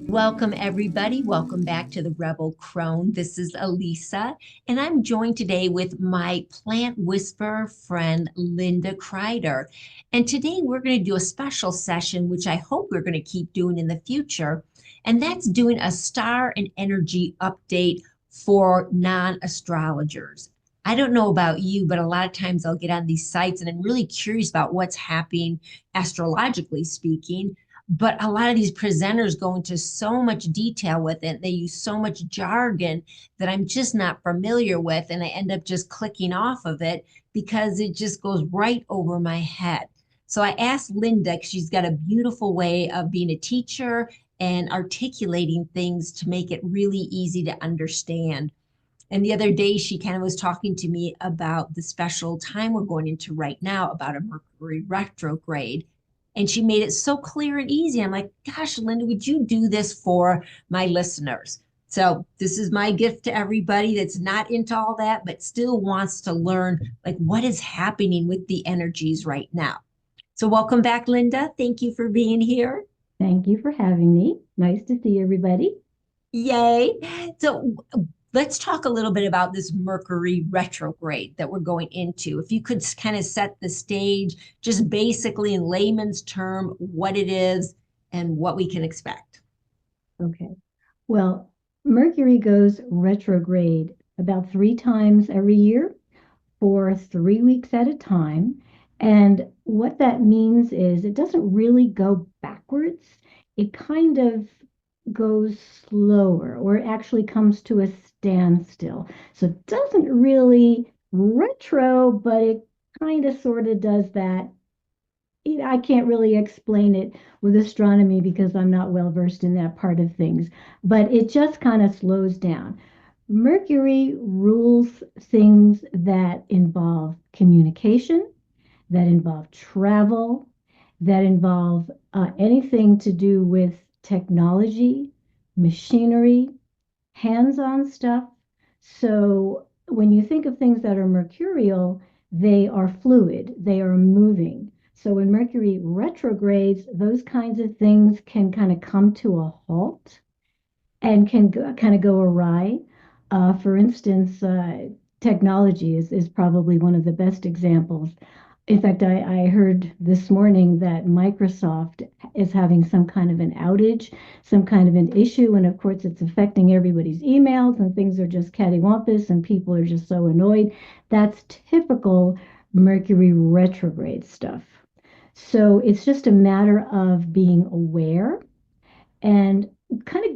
Welcome, everybody. Welcome back to the Rebel Crone. This is Elisa, and I'm joined today with my plant whisperer friend, Linda Crider. And today we're going to do a special session, which I hope we're going to keep doing in the future. And that's doing a star and energy update for non-astrologers. I don't know about you, but a lot of times I'll get on these sites and I'm really curious about what's happening astrologically speaking. But a lot of these presenters go into so much detail with it. They use so much jargon that I'm just not familiar with. And I end up just clicking off of it because it just goes right over my head. So I asked Linda, 'cause she's got a beautiful way of being a teacher and articulating things to make it really easy to understand. And the other day, she kind of was talking to me about the special time we're going into right now about a Mercury retrograde. And she made it so clear and easy. I'm like, gosh, Linda, would you do this for my listeners? So this is my gift to everybody that's not into all that, but still wants to learn like what is happening with the energies right now. So welcome back, Linda. Thank you for being here. Thank you for having me. Nice to see everybody. Yay. So let's talk a little bit about this Mercury retrograde that we're going into. If you could kind of set the stage, just basically in layman's term, what it is and what we can expect. Okay. Well, Mercury goes retrograde about 3 times every year for 3 weeks at a time. And what that means is it doesn't really go backwards. It kind of goes slower, or it actually comes to a standstill. So it doesn't really retro, but it kind of sort of does that. I can't really explain it with astronomy because I'm not well versed in that part of things, but it just kind of slows down. Mercury rules things that involve communication, that involve travel, that involve anything to do with technology, machinery, hands-on stuff. So when you think of things that are mercurial, they are fluid, they are moving. So when Mercury retrogrades, those kinds of things can kind of come to a halt and can kind of go awry. For instance, technology is probably one of the best examples. In fact, I heard this morning that Microsoft is having some kind of an outage, some kind of an issue, and of course it's affecting everybody's emails and things are just cattywampus and people are just so annoyed. That's typical Mercury retrograde stuff. So it's just a matter of being aware and kind of,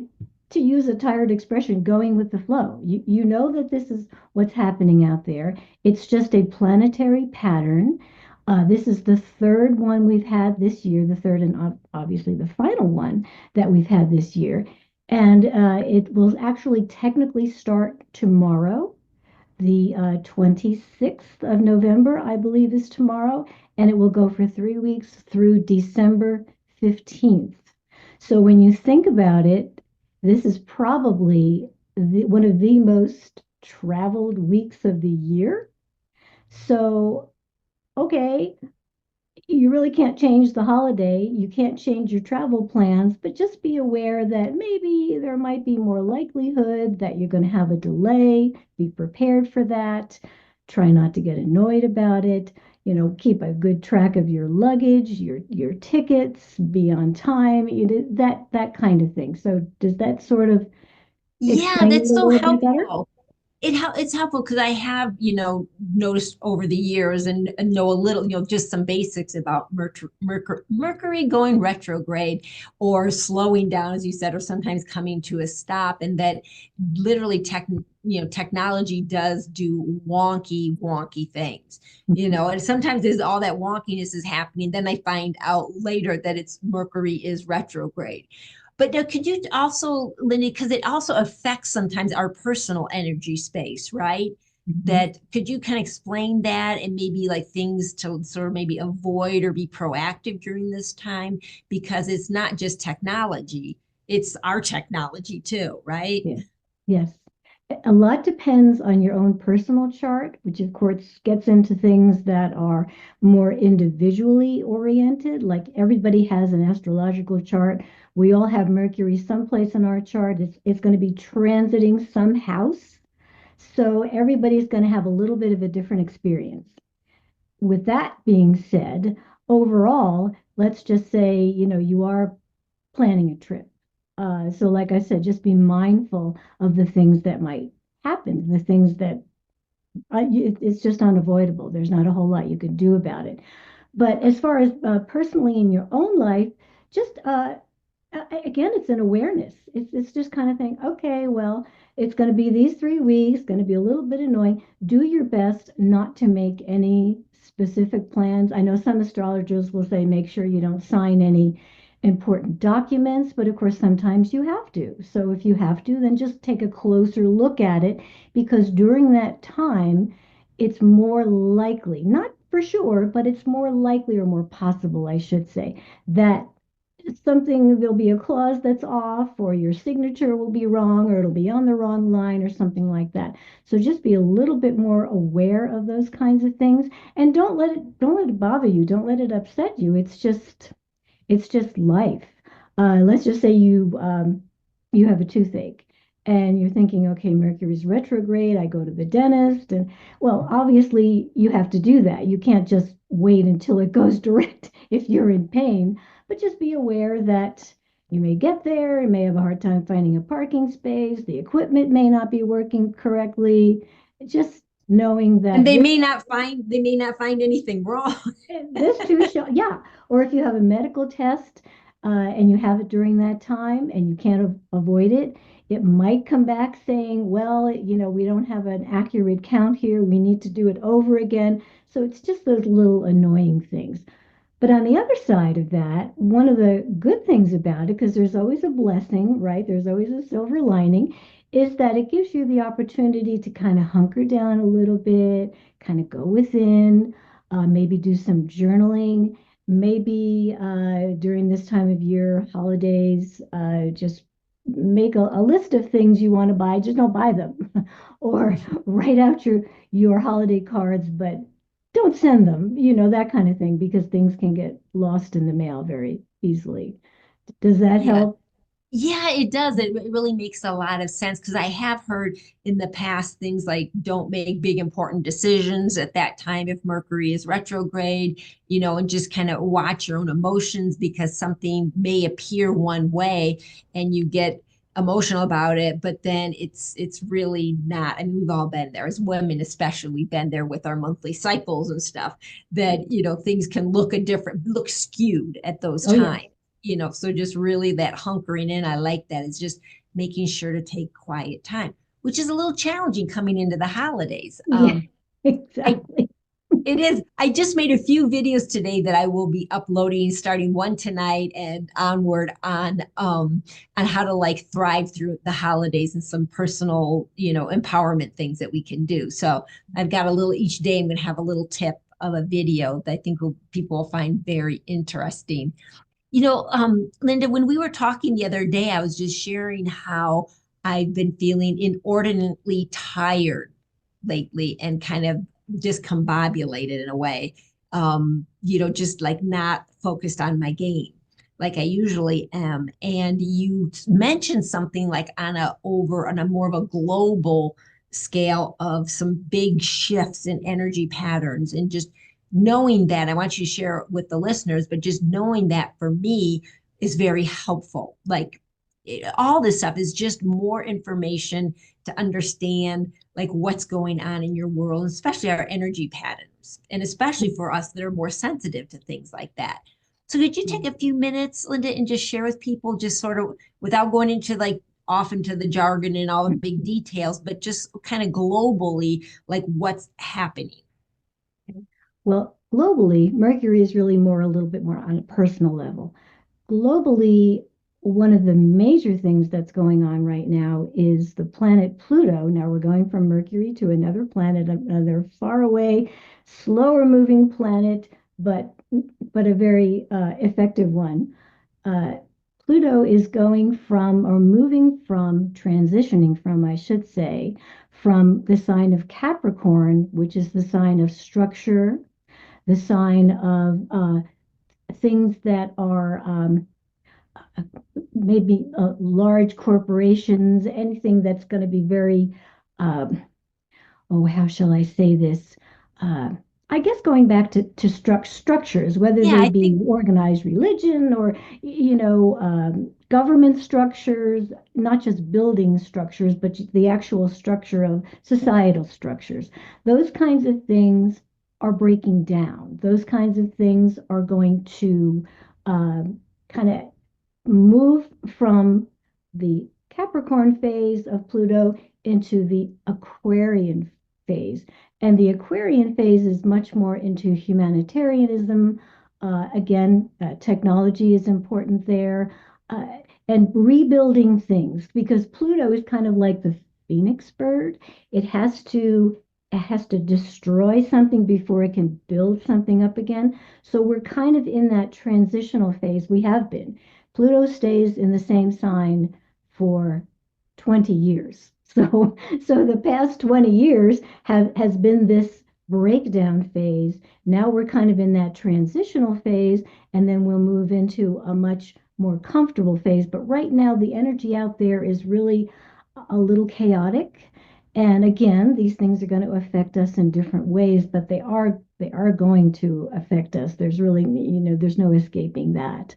to use a tired expression, going with the flow. You know that this is what's happening out there. It's just a planetary pattern. This is the third one we've had this year, the third and obviously the final one that we've had this year. And it will actually technically start tomorrow. The 26th of November, I believe, is tomorrow, and it will go for 3 weeks through December 15th. So when you think about it, this is probably one of the most traveled weeks of the year. So, okay, you really can't change the holiday. You can't change your travel plans, but just be aware that maybe there might be more likelihood that you're going to have a delay. Be prepared for that. Try not to get annoyed about it. Keep a good track of your luggage, your tickets, be on time, that kind of thing. So does that sort of Yeah, explain it that's a so little bit better? helpful. It's helpful because I have, noticed over the years and know a little, just some basics about Mercury going retrograde or slowing down, as you said, or sometimes coming to a stop, and that literally technology does do wonky things, and sometimes there's all that wonkiness is happening. Then I find out later that it's Mercury is retrograde. But now, could you also, Lindy, because it also affects sometimes our personal energy space, right? Mhm. That could you kind of explain that and maybe like things to sort of maybe avoid or be proactive during this time? Because it's not just technology, it's our technology too, right? Yes, yes. A lot depends on your own personal chart, which of course gets into things that are more individually oriented. Like everybody has an astrological chart. We all have Mercury someplace in our chart. It's going to be transiting some house. So everybody's going to have a little bit of a different experience. With that being said, overall, let's just say, you are planning a trip. So, like I said, just be mindful of the things that might happen, the things that it's just unavoidable. There's not a whole lot you can do about it. But as far as personally in your own life, just again, it's an awareness. It's just kind of think, okay, well, it's going to be these 3 weeks, going to be a little bit annoying. Do your best not to make any specific plans. I know some astrologers will say make sure you don't sign any important documents, but of course, sometimes you have to. So if you have to, then just take a closer look at it because during that time, it's more likely, not for sure, but it's more likely or more possible, I should say, that something, there'll be a clause that's off, or your signature will be wrong, or it'll be on the wrong line, or something like that. So just be a little bit more aware of those kinds of things, and don't let it bother you. Don't let it upset you. It's just life. Let's just say you have a toothache and you're thinking, okay, Mercury's retrograde. I go to the dentist, and well, obviously you have to do that. You can't just wait until it goes direct if you're in pain. But just be aware that you may get there, you may have a hard time finding a parking space, the equipment may not be working correctly. Just knowing And that they may not find anything wrong. this too shall, yeah. Or if you have a medical test and you have it during that time and you can't avoid it, it might come back saying, well, we don't have an accurate count here. We need to do it over again. So it's just those little annoying things. But on the other side of that, one of the good things about it, because there's always a blessing, right? There's always a silver lining, is that it gives you the opportunity to kind of hunker down a little bit, kind of go within, maybe do some journaling, maybe during this time of year, holidays, just make a list of things you want to buy, just don't buy them, or write out your holiday cards, but don't send them, that kind of thing, because things can get lost in the mail very easily. Does that Yeah. help? Yeah, it does. It really makes a lot of sense because I have heard in the past things like don't make big important decisions at that time if Mercury is retrograde, and just kind of watch your own emotions because something may appear one way and you get emotional about it, but then it's really not. I mean, we've all been there as women, especially we've been there with our monthly cycles and stuff that, things can look skewed at those Oh, yes. times. So just really that hunkering in, I like that. It's just making sure to take quiet time, which is a little challenging coming into the holidays. Yeah, I exactly. it is. I just made a few videos today that I will be uploading, starting one tonight and onward on how to like thrive through the holidays and some personal, empowerment things that we can do. So I've got a little each day. I'm going to have a little tip of a video that I think people will find very interesting. Linda, when we were talking the other day, I was just sharing how I've been feeling inordinately tired lately and kind of discombobulated in a way. Just like not focused on my game like I usually am. And you mentioned something like on a more of a global scale of some big shifts in energy patterns and just knowing that. I want you to share it with the listeners, but just knowing that for me is very helpful. Like all this stuff is just more information to understand like what's going on in your world, especially our energy patterns, and especially for us that are more sensitive to things like that. So could you take a few minutes, Linda, and just share with people, just sort of without going into like off into the jargon and all the big details, but just kind of globally, like what's happening? Well, globally, Mercury is really more a little bit more on a personal level. Globally, one of the major things that's going on right now is the planet Pluto. Now we're going from Mercury to another planet, another far away, slower moving planet, but a very effective one. Uh, Pluto is going from, or moving from, transitioning from, I should say, from the sign of Capricorn, which is the sign of structure, the sign of things that are maybe large corporations, anything that's going to be very, um, oh, how shall I say this? Uh, I guess going back to structures, whether Yeah, they I be think organized religion or, government structures, not just building structures, but the actual structure of societal structures. Those kinds of things are breaking down. Those kinds of things are going to kind of move from the Capricorn phase of Pluto into the Aquarian phase. And the Aquarian phase is much more into humanitarianism. Again, technology is important there. And rebuilding things because Pluto is kind of like the phoenix bird. It has to it has to destroy something before it can build something up again. So we're kind of in that transitional phase. We have been. Pluto stays in the same sign for 20 years. So the past 20 years has been this breakdown phase. Now we're kind of in that transitional phase, and then we'll move into a much more comfortable phase. But right now, the energy out there is really a little chaotic. And again, these things are going to affect us in different ways, but they are going to affect us. There's really, there's no escaping that.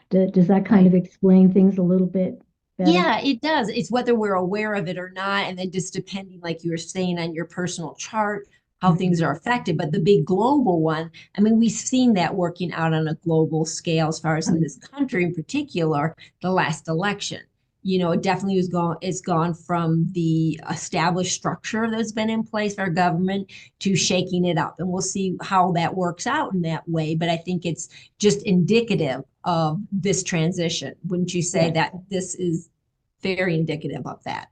Does that kind right. of explain things a little bit better? Yeah, it does. It's whether we're aware of it or not. And then just depending, like you were saying, on your personal chart, how things Mhm. are affected. But the big global one, I mean, we've seen that working out on a global scale as far as Oh, in this country in particular, the last election. It definitely it's gone from the established structure that's been in place for our government to shaking it up. And we'll see how that works out in that way. But I think it's just indicative of this transition. Wouldn't you say yes, that this is very indicative of that?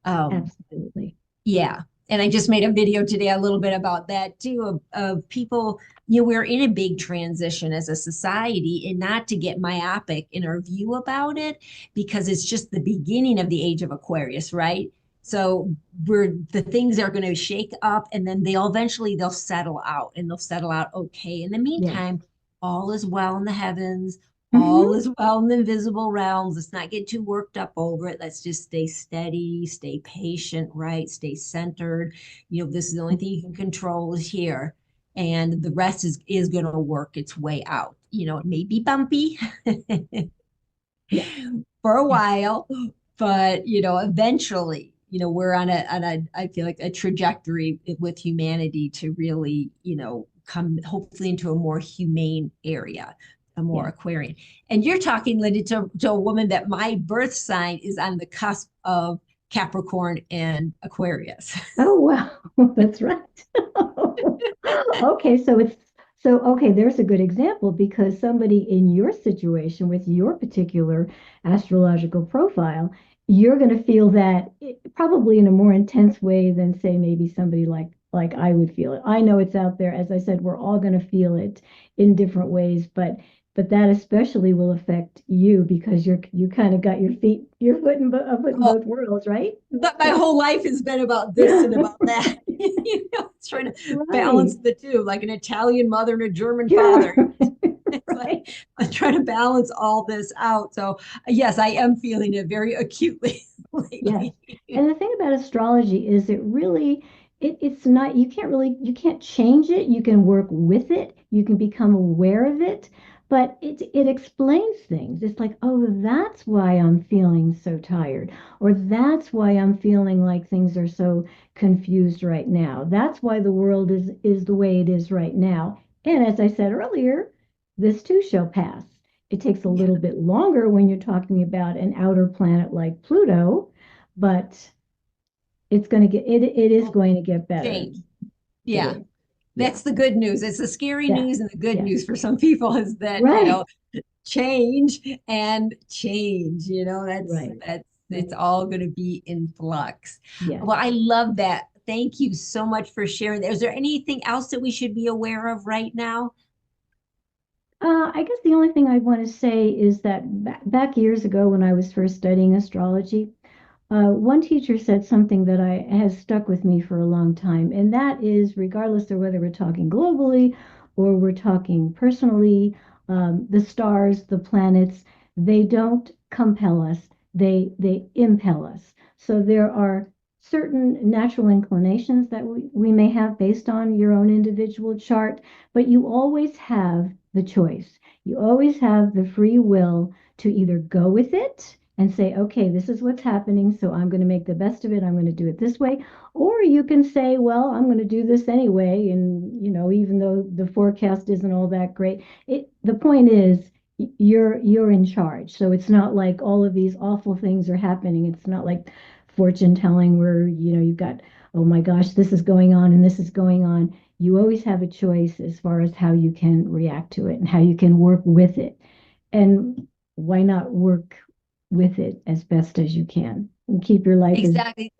Um, absolutely. yeah. And I just made a video today a little bit about that too, of people, we're in a big transition as a society, and not to get myopic in our view about it, because it's just the beginning of the age of Aquarius, right? So the things are going to shake up, and then they'll settle out, and they'll settle out okay. In the Yes. meantime, all is well in the heavens, all Hmm. is well in the invisible realms. Let's not get too worked up over it. Let's just stay steady, stay patient, right? Stay centered. This is the only thing you can control is here. And the rest is going to work its way out. It may be bumpy Yes. for a Yes. while, but eventually, we're on a I feel like a trajectory with humanity to really, come hopefully into a more humane area, a more Yes. Aquarian. And you're talking, Linda, to a woman that my birth sign is on the cusp of Capricorn and Aquarius. Oh, wow. That's right. Okay, so there's a good example because somebody in your situation with your particular astrological profile, you're going to feel that probably in a more intense way than say maybe somebody like I would feel it. I know it's out there. As I said, we're all going to feel it in different ways, but that especially will affect you because you kind of got your foot in Oh, both worlds, right? but my whole life has been about this and about that. It's trying to balance Right. the two, like an Italian mother and a German Yeah. father. It's like Right. I'm trying to balance all this out. So yes, I am feeling it very acutely Yes. lately. And the thing about astrology is it's not, you can't change it. You can work with it. You can become aware of it, but it explains things. It's like, oh, that's why I'm feeling so tired, or that's why I'm feeling like things are so confused right now. That's why the world is the way it is right now. And as I said earlier, this too shall pass. It takes a Yeah. little bit longer when you're talking about an outer planet like Pluto, but it is Well, going to get better. change. It Yeah. is. Yeah. That's the good news. It's the scary Yes. news, and the good Yes. news for some people is that, Right. change and change, Right. that's it's Right. all going to be in flux. Yes. Well, I love that. Thank you so much for sharing that. Is there anything else that we should be aware of right now? I guess the only thing I want to say is that back years ago when I was first studying astrology, one teacher said something that I has stuck with me for a long time, and that is, regardless of whether we're talking globally or we're talking personally, the stars, the planets, they don't compel us; they impel us. So there are certain natural inclinations that we may have based on your own individual chart, but you always have the choice. You always have the free will to either go with it and say, okay, this is what's happening, so I'm going to make the best of it. I'm going to do it this way. Or you can say, well, I'm going to do this anyway. And, even though the forecast isn't all that great, the point is you're in charge. So it's not like all of these awful things are happening. It's not like fortune telling where, you've got, oh my gosh, this is going on and this is going on. You always have a choice as far as how you can react to it and how you can work with it. And why not work with it as best as you can and keep your life as Exactly.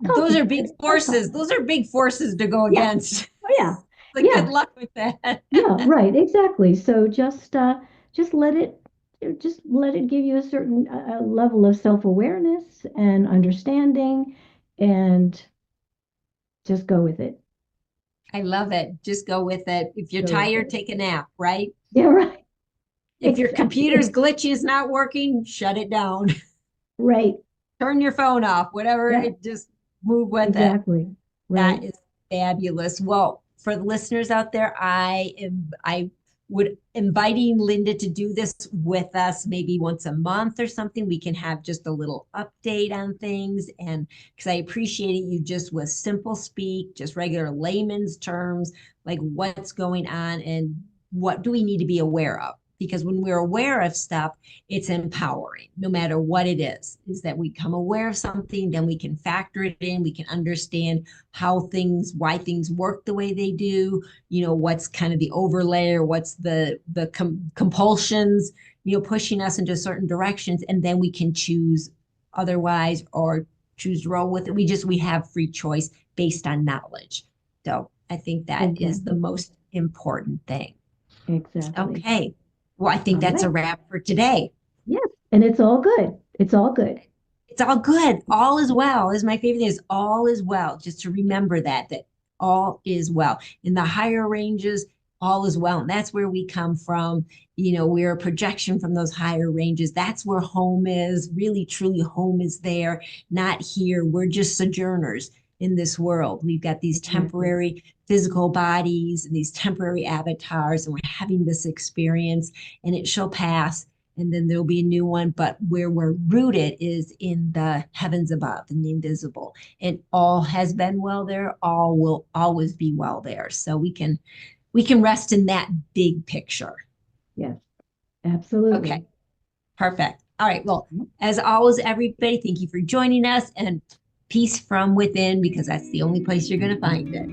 Those are big complicated as forces. possible? Those are big forces to go Yeah. against. Oh, yeah. So good Yeah. luck with that. Yeah. Right. Exactly. So just let it give you a certain level of self-awareness and understanding, and just go with it. I love it. Just go with it. If you're Go with tired, it. take a nap, right? Yeah. Right. If your computer's Exactly. glitchy, is not working, shut it down. Right. Turn your phone off, whatever, Yeah. it just move with it. Exactly. Right. That is fabulous. Well, for the listeners out there, I would inviting Linda to do this with us maybe once a month or something. We can have just a little update on things. And because I appreciate you just with simple speak, just regular layman's terms, like what's going on and what do we need to be aware of? Because when we're aware of stuff, it's empowering no matter what it is that we become aware of something, then we can factor it in, we can understand why things work the way they do, what's kind of the overlay or what's the compulsions, pushing us into certain directions, and then we can choose otherwise or choose to roll with it. We have free choice based on knowledge. So I think that is the Exactly. most important thing. Exactly. Okay. Well, I think All that's a right. wrap for today. Yes. And it's all good. It's all good. It's all good. All is well is my favorite thing is all is well. Just to remember that all is well. In the higher ranges, all is well. And that's where we come from. We're a projection from those higher ranges. That's where home is. Really, truly, home is there, not here. We're just sojourners in this world. We've got these Exactly. temporary physical bodies and these temporary avatars, and we're having this experience, and it shall pass, and then there'll be a new one. But where we're rooted is in the heavens above, in the invisible. And all has been well there, all will always be well there. So we can rest in that big picture. Yes. Okay, Absolutely. perfect. All right. Well, as always, everybody, thank you for joining us, and peace from within, because that's the only place you're going to find it.